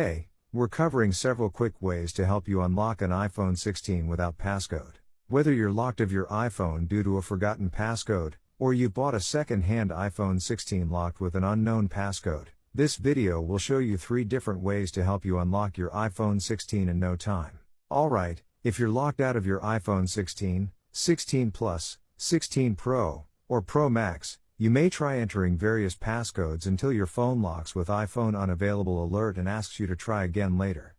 Today, we're covering several quick ways to help you unlock an iPhone 16 without passcode. Whether you're locked of your iPhone due to a forgotten passcode, or you've bought a second-hand iPhone 16 locked with an unknown passcode, this video will show you 3 different ways to help you unlock your iPhone 16 in no time. Alright, if you're locked out of your iPhone 16, 16 Plus, 16 Pro, or Pro Max, you may try entering various passcodes until your phone locks with iPhone Unavailable alert and asks you to try again later.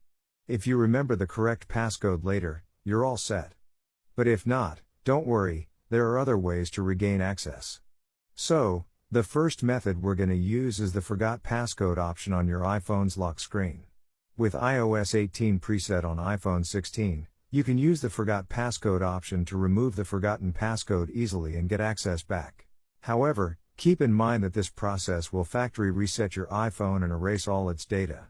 If you remember the correct passcode later, you're all set. But if not, don't worry, there are other ways to regain access. So, the first method we're going to use is the Forgot Passcode option on your iPhone's lock screen. With iOS 18 preset on iPhone 16, you can use the Forgot Passcode option to remove the forgotten passcode easily and get access back. However, keep in mind that this process will factory reset your iPhone and erase all its data.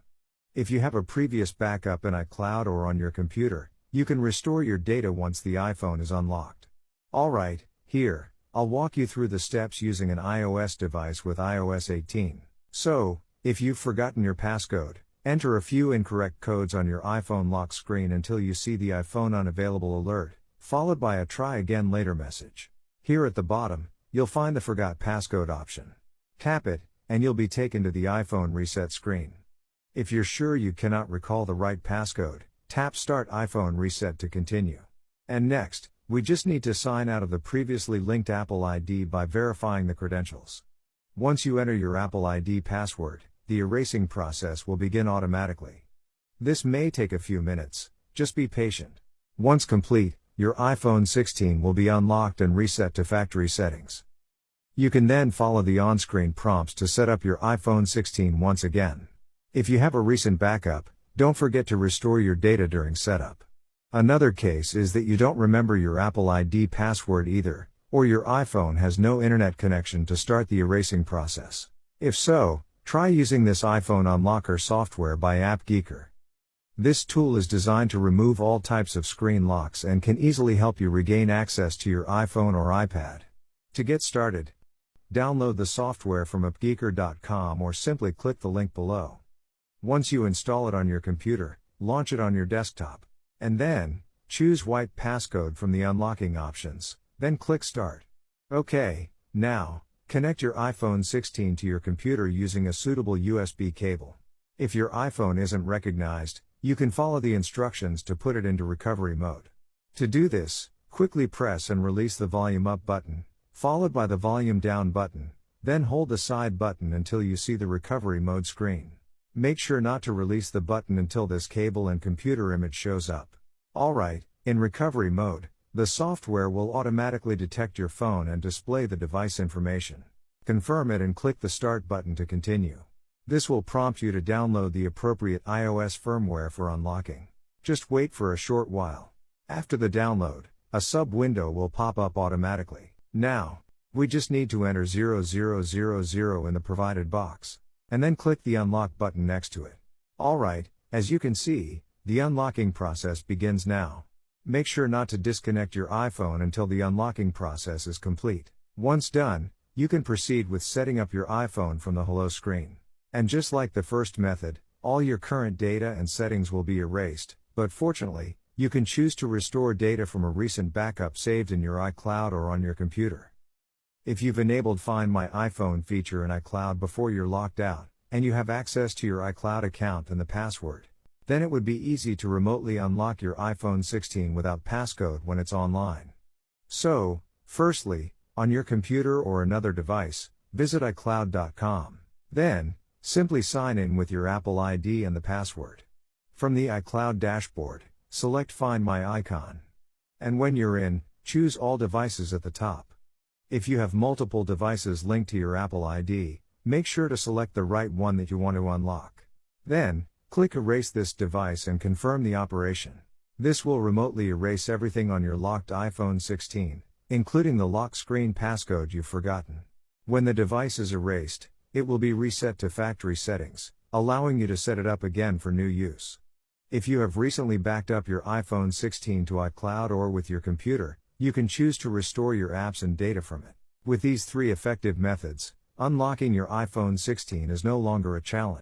If you have a previous backup in iCloud or on your computer, you can restore your data once the iPhone is unlocked. Alright, here, I'll walk you through the steps using an iOS device with iOS 18. So, if you've forgotten your passcode, enter a few incorrect codes on your iPhone lock screen until you see the iPhone Unavailable alert, followed by a try again later message. Here at the bottom, you'll find the Forgot Passcode option. Tap it, and you'll be taken to the iPhone reset screen. If you're sure you cannot recall the right passcode, tap Start iPhone Reset to continue. And next, we just need to sign out of the previously linked Apple ID by verifying the credentials. Once you enter your Apple ID password, the erasing process will begin automatically. This may take a few minutes, just be patient. Once complete, your iPhone 16 will be unlocked and reset to factory settings. You can then follow the on-screen prompts to set up your iPhone 16 once again. If you have a recent backup, don't forget to restore your data during setup. Another case is that you don't remember your Apple ID password either, or your iPhone has no internet connection to start the erasing process. If so, try using this iPhone Unlocker software by AppGeeker. This tool is designed to remove all types of screen locks and can easily help you regain access to your iPhone or iPad. To get started, download the software from appgeeker.com or simply click the link below. Once you install it on your computer, launch it on your desktop. And then, choose White Passcode from the unlocking options, then click Start. OK, now, connect your iPhone 16 to your computer using a suitable USB cable. If your iPhone isn't recognized, you can follow the instructions to put it into recovery mode. To do this, quickly press and release the volume up button, followed by the volume down button, then hold the side button until you see the recovery mode screen. Make sure not to release the button until this cable and computer image shows up. Alright, in recovery mode, the software will automatically detect your phone and display the device information. Confirm it and click the Start button to continue. This will prompt you to download the appropriate iOS firmware for unlocking. Just wait for a short while. After the download, a sub-window will pop up automatically. Now, we just need to enter 0000 in the provided box, and then click the Unlock button next to it. Alright, as you can see, the unlocking process begins now. Make sure not to disconnect your iPhone until the unlocking process is complete. Once done, you can proceed with setting up your iPhone from the Hello screen. And just like the first method, all your current data and settings will be erased, but fortunately, you can choose to restore data from a recent backup saved in your iCloud or on your computer. If you've enabled Find My iPhone feature in iCloud before you're locked out, and you have access to your iCloud account and the password, then it would be easy to remotely unlock your iPhone 16 without passcode when it's online. So, firstly, on your computer or another device, visit iCloud.com. Then, simply sign in with your Apple ID and the password. From the iCloud dashboard, select Find My icon. And when you're in, choose All Devices at the top. If you have multiple devices linked to your Apple ID, make sure to select the right one that you want to unlock. Then, click Erase this device and confirm the operation. This will remotely erase everything on your locked iPhone 16, including the lock screen passcode you've forgotten. When the device is erased, it will be reset to factory settings, allowing you to set it up again for new use. If you have recently backed up your iPhone 16 to iCloud or with your computer, you can choose to restore your apps and data from it. With these 3 effective methods, unlocking your iPhone 16 is no longer a challenge.